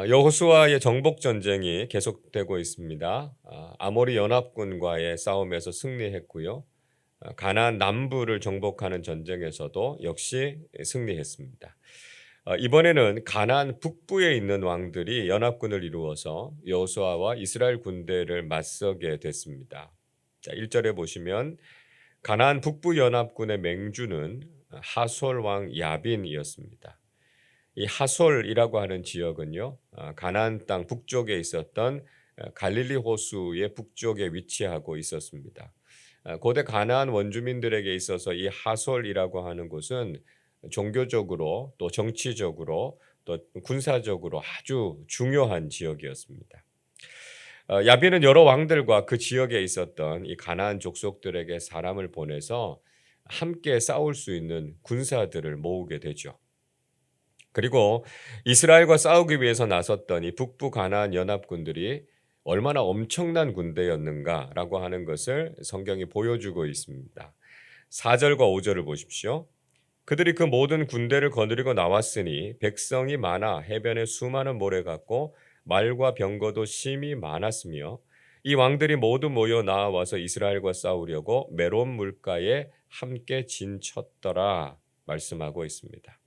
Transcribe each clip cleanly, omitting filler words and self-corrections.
여호수아의 정복 전쟁이 계속되고 있습니다. 아모리 연합군과의 싸움에서 승리했고요. 가나안 남부를 정복하는 전쟁에서도 역시 승리했습니다. 이번에는 가나안 북부에 있는 왕들이 연합군을 이루어서 여호수아와 이스라엘 군대를 맞서게 됐습니다. 자, 1절에 보시면 가나안 북부 연합군의 맹주는 하솔 왕 야빈이었습니다. 이 하솔이라고 하는 지역은요, 가나안 땅 북쪽에 있었던 갈릴리 호수의 북쪽에 위치하고 있었습니다. 고대 가나안 원주민들에게 있어서 이 하솔이라고 하는 곳은 종교적으로 또 정치적으로 또 군사적으로 아주 중요한 지역이었습니다. 야빈은 여러 왕들과 그 지역에 있었던 이 가나안 족속들에게 사람을 보내서 함께 싸울 수 있는 군사들을 모으게 되죠. 그리고 이스라엘과 싸우기 위해서 나섰던 이 북부 가나안 연합군들이 얼마나 엄청난 군대였는가라고 하는 것을 성경이 보여주고 있습니다. 4절과 5절을 보십시오. 그들이 그 모든 군대를 거느리고 나왔으니 백성이 많아 해변에 수많은 모래 같고 말과 병거도 심히 많았으며 이 왕들이 모두 모여 나와서 이스라엘과 싸우려고 메론 물가에 함께 진쳤더라 말씀하고 있습니다.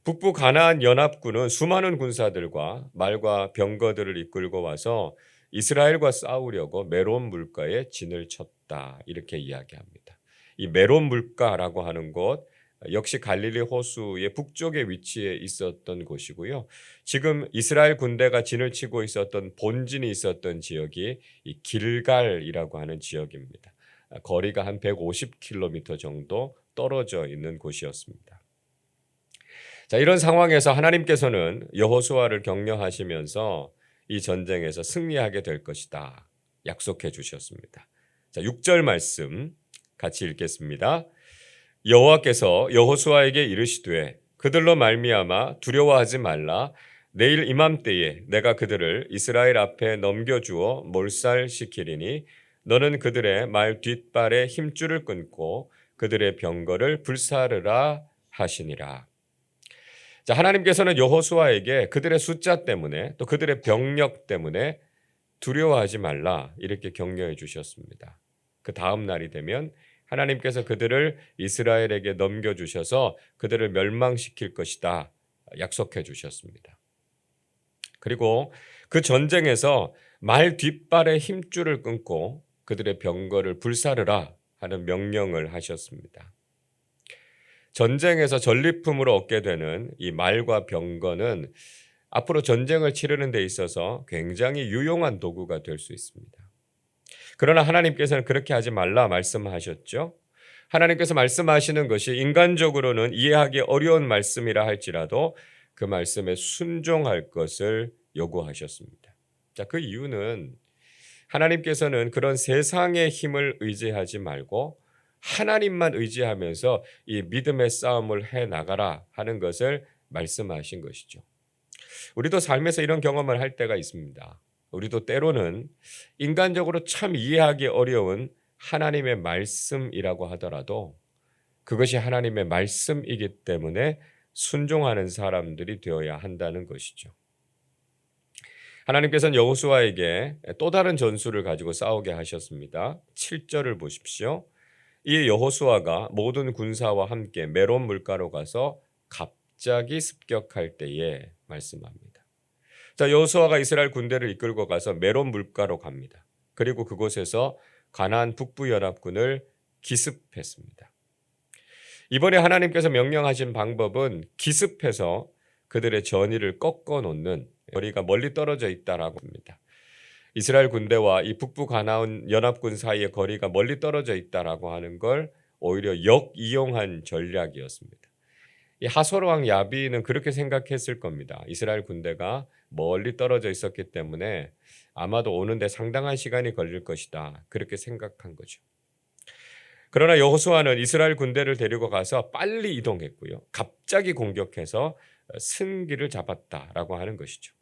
북부 가나안 연합군은 수많은 군사들과 말과 병거들을 이끌고 와서 이스라엘과 싸우려고 메론 물가에 진을 쳤다 이렇게 이야기합니다. 이 메론 물가라고 하는 곳 역시 갈릴리 호수의 북쪽에 위치해 있었던 곳이고요. 지금 이스라엘 군대가 진을 치고 있었던 본진이 있었던 지역이 이 길갈이라고 하는 지역입니다. 거리가 한 150km 정도 떨어져 있는 곳이었습니다. 자, 이런 상황에서 하나님께서는 여호수아를 격려하시면서 이 전쟁에서 승리하게 될 것이다 약속해 주셨습니다. 자, 6절 말씀 같이 읽겠습니다. 여호와께서 여호수아에게 이르시되 그들로 말미암아 두려워하지 말라. 내일 이맘때에 내가 그들을 이스라엘 앞에 넘겨주어 몰살시키리니 너는 그들의 말 뒷발에 힘줄을 끊고 그들의 병거를 불사르라 하시니라. 자, 하나님께서는 여호수아에게 그들의 숫자 때문에 또 그들의 병력 때문에 두려워하지 말라 이렇게 격려해 주셨습니다. 그 다음 날이 되면 하나님께서 그들을 이스라엘에게 넘겨주셔서 그들을 멸망시킬 것이다 약속해 주셨습니다. 그리고 그 전쟁에서 말 뒷발에 힘줄을 끊고 그들의 병거를 불사르라 하는 명령을 하셨습니다. 전쟁에서 전리품으로 얻게 되는 이 말과 병거는 앞으로 전쟁을 치르는 데 있어서 굉장히 유용한 도구가 될 수 있습니다. 그러나 하나님께서는 그렇게 하지 말라 말씀하셨죠. 하나님께서 말씀하시는 것이 인간적으로는 이해하기 어려운 말씀이라 할지라도 그 말씀에 순종할 것을 요구하셨습니다. 자, 그 이유는 하나님께서는 그런 세상의 힘을 의지하지 말고 하나님만 의지하면서 이 믿음의 싸움을 해 나가라 하는 것을 말씀하신 것이죠. 우리도 삶에서 이런 경험을 할 때가 있습니다. 우리도 때로는 인간적으로 참 이해하기 어려운 하나님의 말씀이라고 하더라도 그것이 하나님의 말씀이기 때문에 순종하는 사람들이 되어야 한다는 것이죠. 하나님께서는 여호수아에게 또 다른 전술을 가지고 싸우게 하셨습니다. 7절을 보십시오. 이 여호수아가 모든 군사와 함께 메론 물가로 가서 갑자기 습격할 때에 말씀합니다. 자, 여호수아가 이스라엘 군대를 이끌고 가서 메론 물가로 갑니다. 그리고 그곳에서 가나안 북부 연합군을 기습했습니다. 이번에 하나님께서 명령하신 방법은 기습해서 그들의 전의를 꺾어 놓는 거리가 멀리 떨어져 있다라고 합니다. 이스라엘 군대와 이 북부 가나안 연합군 사이의 거리가 멀리 떨어져 있다라고 하는 걸 오히려 역이용한 전략이었습니다. 이 하솔 왕 야비는 그렇게 생각했을 겁니다. 이스라엘 군대가 멀리 떨어져 있었기 때문에 아마도 오는데 상당한 시간이 걸릴 것이다. 그렇게 생각한 거죠. 그러나 여호수아는 이스라엘 군대를 데리고 가서 빨리 이동했고요. 갑자기 공격해서 승기를 잡았다라고 하는 것이죠.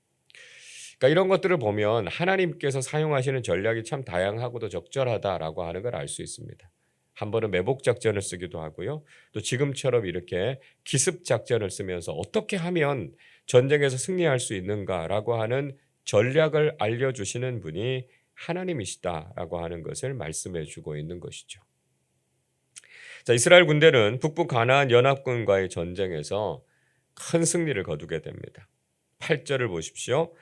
그러니까 이런 것들을 보면 하나님께서 사용하시는 전략이 참 다양하고도 적절하다라고 하는 걸 알 수 있습니다. 한 번은 매복 작전을 쓰기도 하고요. 또 지금처럼 이렇게 기습 작전을 쓰면서 어떻게 하면 전쟁에서 승리할 수 있는가라고 하는 전략을 알려주시는 분이 하나님이시다라고 하는 것을 말씀해 주고 있는 것이죠. 자, 이스라엘 군대는 북부 가나안 연합군과의 전쟁에서 큰 승리를 거두게 됩니다. 8절을 보십시오.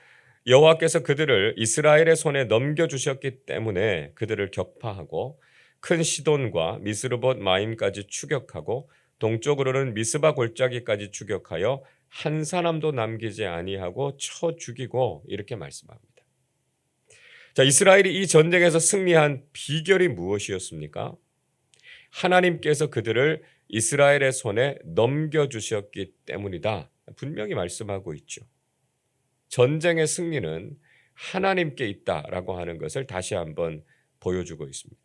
여호와께서 그들을 이스라엘의 손에 넘겨주셨기 때문에 그들을 격파하고 큰 시돈과 미스르봇 마임까지 추격하고 동쪽으로는 미스바 골짜기까지 추격하여 한 사람도 남기지 아니하고 쳐 죽이고 이렇게 말씀합니다. 자, 이스라엘이 이 전쟁에서 승리한 비결이 무엇이었습니까? 하나님께서 그들을 이스라엘의 손에 넘겨주셨기 때문이다. 분명히 말씀하고 있죠. 전쟁의 승리는 하나님께 있다라고 하는 것을 다시 한번 보여주고 있습니다.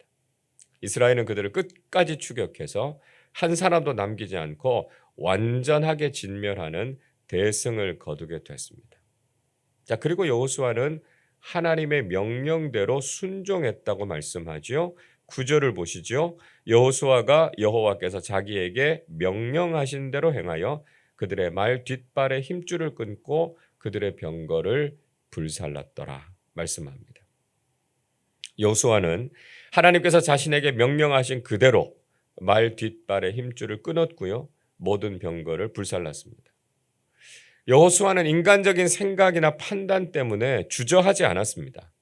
이스라엘은 그들을 끝까지 추격해서 한 사람도 남기지 않고 완전하게 진멸하는 대승을 거두게 됐습니다. 자, 그리고 여호수아는 하나님의 명령대로 순종했다고 말씀하지요. 9절을 보시죠. 여호수아가 여호와께서 자기에게 명령하신 대로 행하여 그들의 말 뒷발에 힘줄을 끊고 그들의 병거를 불살랐더라 말씀합니다. 여호수아는 하나님께서 자신에게 명령하신 그대로 말 뒷발에 힘줄을 끊었고요. 모든 병거를 불살랐습니다. 여호수아는 인간적인 생각이나 판단 때문에 주저하지 않았습니다.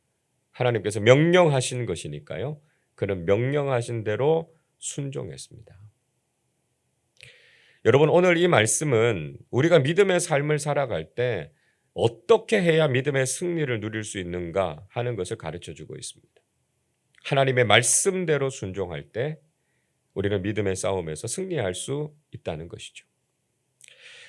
하나님께서 명령하신 것이니까요. 그는 명령하신 대로 순종했습니다. 여러분, 오늘 이 말씀은 우리가 믿음의 삶을 살아갈 때 어떻게 해야 믿음의 승리를 누릴 수 있는가 하는 것을 가르쳐주고 있습니다. 하나님의 말씀대로 순종할 때 우리는 믿음의 싸움에서 승리할 수 있다는 것이죠.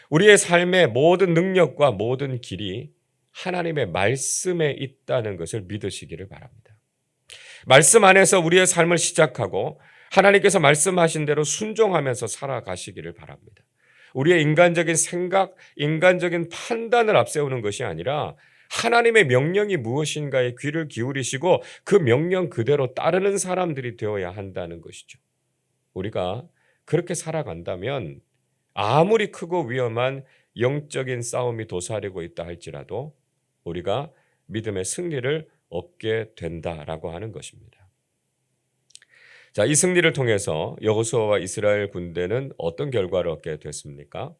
우리의 삶의 모든 능력과 모든 길이 하나님의 말씀에 있다는 것을 믿으시기를 바랍니다. 말씀 안에서 우리의 삶을 시작하고 하나님께서 말씀하신 대로 순종하면서 살아가시기를 바랍니다. 우리의 인간적인 생각, 인간적인 판단을 앞세우는 것이 아니라 하나님의 명령이 무엇인가에 귀를 기울이시고 그 명령 그대로 따르는 사람들이 되어야 한다는 것이죠. 우리가 그렇게 살아간다면 아무리 크고 위험한 영적인 싸움이 도사리고 있다 할지라도 우리가 믿음의 승리를 얻게 된다라고 하는 것입니다. 자, 이 승리를 통해서 여호수아와 이스라엘 군대는 어떤 결과를 얻게 됐습니까?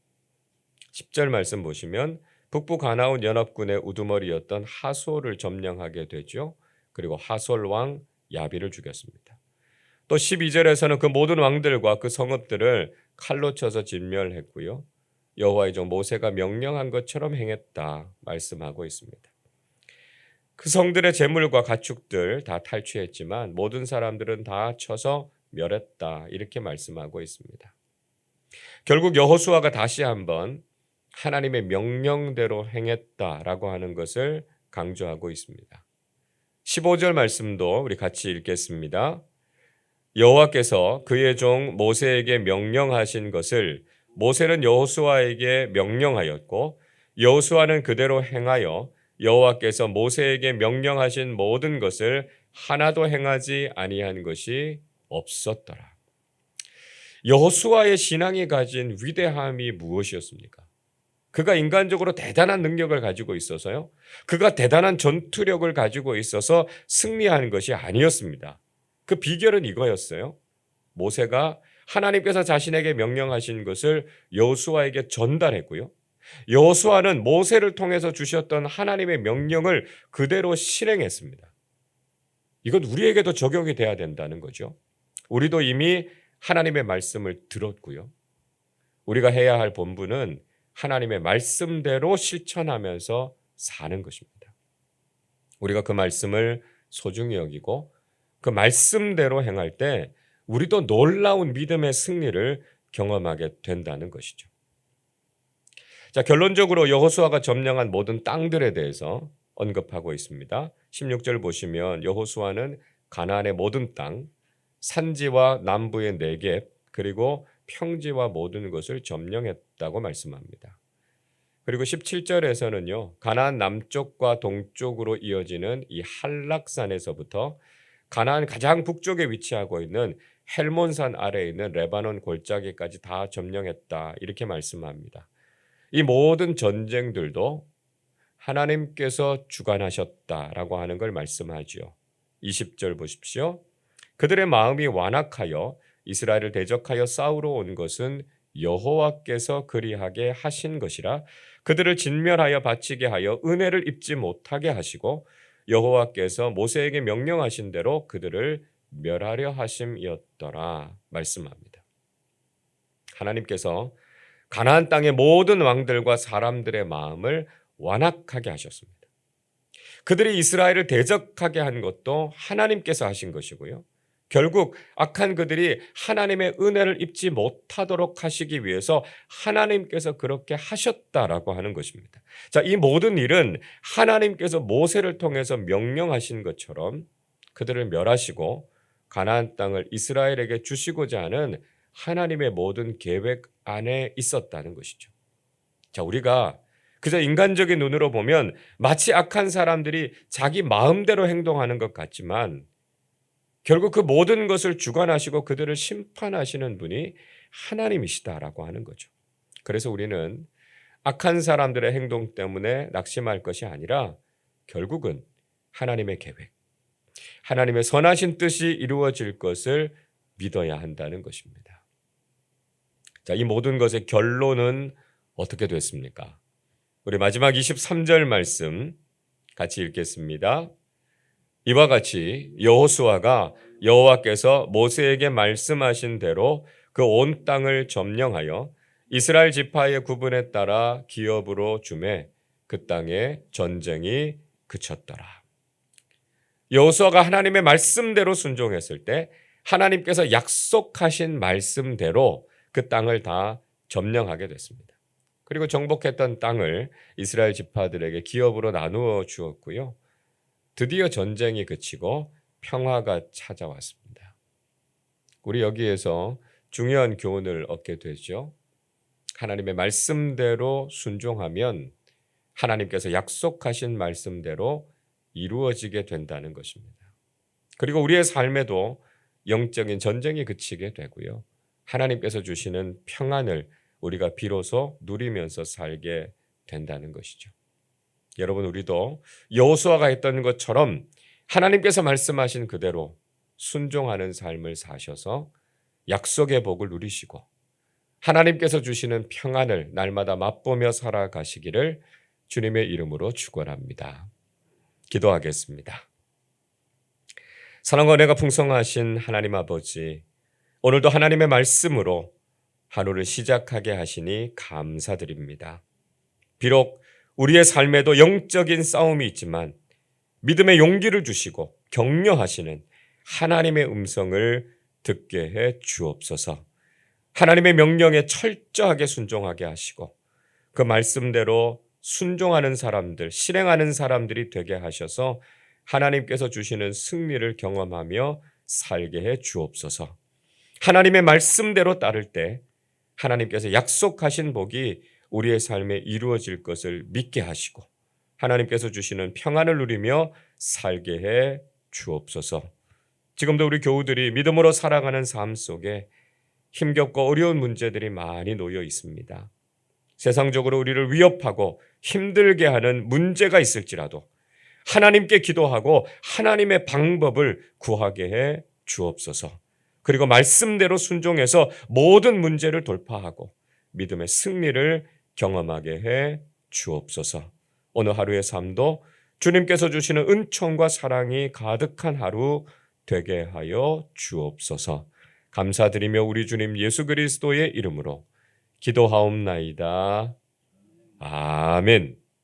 10절 말씀 보시면 북부 가나안 연합군의 우두머리였던 하솔을 점령하게 되죠. 그리고 하솔 왕 야비를 죽였습니다. 또 12절에서는 그 모든 왕들과 그 성읍들을 칼로 쳐서 진멸했고요. 여호와의 종 모세가 명령한 것처럼 행했다 말씀하고 있습니다. 그 성들의 재물과 가축들 다 탈취했지만 모든 사람들은 다 쳐서 멸했다 이렇게 말씀하고 있습니다. 결국 여호수아가 다시 한번 하나님의 명령대로 행했다라고 하는 것을 강조하고 있습니다. 15절 말씀도 우리 같이 읽겠습니다. 여호와께서 그의 종 모세에게 명령하신 것을 모세는 여호수아에게 명령하였고 여호수아는 그대로 행하여 여호와께서 모세에게 명령하신 모든 것을 하나도 행하지 아니한 것이 없었더라. 여호수아의 신앙이 가진 위대함이 무엇이었습니까? 그가 인간적으로 대단한 능력을 가지고 있어서요. 그가 대단한 전투력을 가지고 있어서 승리한 것이 아니었습니다. 그 비결은 이거였어요. 모세가 하나님께서 자신에게 명령하신 것을 여호수아에게 전달했고요. 여호수아는 모세를 통해서 주셨던 하나님의 명령을 그대로 실행했습니다. 이건 우리에게도 적용이 돼야 된다는 거죠. 우리도 이미 하나님의 말씀을 들었고요. 우리가 해야 할 본분은 하나님의 말씀대로 실천하면서 사는 것입니다. 우리가 그 말씀을 소중히 여기고 그 말씀대로 행할 때 우리도 놀라운 믿음의 승리를 경험하게 된다는 것이죠. 자, 결론적으로 여호수아가 점령한 모든 땅들에 대해서 언급하고 있습니다. 16절 보시면 여호수아는 가나안의 모든 땅, 산지와 남부의 네겝, 그리고 평지와 모든 것을 점령했다고 말씀합니다. 그리고 17절에서는요. 가나안 남쪽과 동쪽으로 이어지는 이 할락산에서부터 가나안 가장 북쪽에 위치하고 있는 헬몬산 아래에 있는 레바논 골짜기까지 다 점령했다 이렇게 말씀합니다. 이 모든 전쟁들도 하나님께서 주관하셨다라고 하는 걸 말씀하죠. 20절 보십시오. 그들의 마음이 완악하여 이스라엘을 대적하여 싸우러 온 것은 여호와께서 그리하게 하신 것이라. 그들을 진멸하여 바치게 하여 은혜를 입지 못하게 하시고 여호와께서 모세에게 명령하신 대로 그들을 멸하려 하심이었더라 말씀합니다. 하나님께서 가나안 땅의 모든 왕들과 사람들의 마음을 완악하게 하셨습니다. 그들이 이스라엘을 대적하게 한 것도 하나님께서 하신 것이고요. 결국 악한 그들이 하나님의 은혜를 입지 못하도록 하시기 위해서 하나님께서 그렇게 하셨다라고 하는 것입니다. 자, 이 모든 일은 하나님께서 모세를 통해서 명령하신 것처럼 그들을 멸하시고 가나안 땅을 이스라엘에게 주시고자 하는 하나님의 모든 계획 안에 있었다는 것이죠. 자, 우리가 그저 인간적인 눈으로 보면 마치 악한 사람들이 자기 마음대로 행동하는 것 같지만 결국 그 모든 것을 주관하시고 그들을 심판하시는 분이 하나님이시다라고 하는 거죠. 그래서 우리는 악한 사람들의 행동 때문에 낙심할 것이 아니라 결국은 하나님의 계획, 하나님의 선하신 뜻이 이루어질 것을 믿어야 한다는 것입니다. 자, 이 모든 것의 결론은 어떻게 됐습니까? 우리 마지막 23절 말씀 같이 읽겠습니다. 이와 같이 여호수아가 여호와께서 모세에게 말씀하신 대로 그 온 땅을 점령하여 이스라엘 지파의 구분에 따라 기업으로 주매 그 땅에 전쟁이 그쳤더라. 여호수아가 하나님의 말씀대로 순종했을 때 하나님께서 약속하신 말씀대로 그 땅을 다 점령하게 됐습니다. 그리고 정복했던 땅을 이스라엘 지파들에게 기업으로 나누어 주었고요. 드디어 전쟁이 그치고 평화가 찾아왔습니다. 우리 여기에서 중요한 교훈을 얻게 되죠. 하나님의 말씀대로 순종하면 하나님께서 약속하신 말씀대로 이루어지게 된다는 것입니다. 그리고 우리의 삶에도 영적인 전쟁이 그치게 되고요. 하나님께서 주시는 평안을 우리가 비로소 누리면서 살게 된다는 것이죠. 여러분, 우리도 여호수아가 했던 것처럼 하나님께서 말씀하신 그대로 순종하는 삶을 사셔서 약속의 복을 누리시고 하나님께서 주시는 평안을 날마다 맛보며 살아가시기를 주님의 이름으로 축원합니다. 기도하겠습니다. 사랑과 은혜가 풍성하신 하나님 아버지, 오늘도 하나님의 말씀으로 하루를 시작하게 하시니 감사드립니다. 비록 우리의 삶에도 영적인 싸움이 있지만 믿음의 용기를 주시고 격려하시는 하나님의 음성을 듣게 해 주옵소서. 하나님의 명령에 철저하게 순종하게 하시고 그 말씀대로 순종하는 사람들, 실행하는 사람들이 되게 하셔서 하나님께서 주시는 승리를 경험하며 살게 해 주옵소서. 하나님의 말씀대로 따를 때 하나님께서 약속하신 복이 우리의 삶에 이루어질 것을 믿게 하시고 하나님께서 주시는 평안을 누리며 살게 해 주옵소서. 지금도 우리 교우들이 믿음으로 살아가는 삶 속에 힘겹고 어려운 문제들이 많이 놓여 있습니다. 세상적으로 우리를 위협하고 힘들게 하는 문제가 있을지라도 하나님께 기도하고 하나님의 방법을 구하게 해 주옵소서. 그리고 말씀대로 순종해서 모든 문제를 돌파하고 믿음의 승리를 경험하게 해 주옵소서. 오늘 하루의 삶도 주님께서 주시는 은총과 사랑이 가득한 하루 되게 하여 주옵소서. 감사드리며 우리 주님 예수 그리스도의 이름으로 기도하옵나이다. 아멘.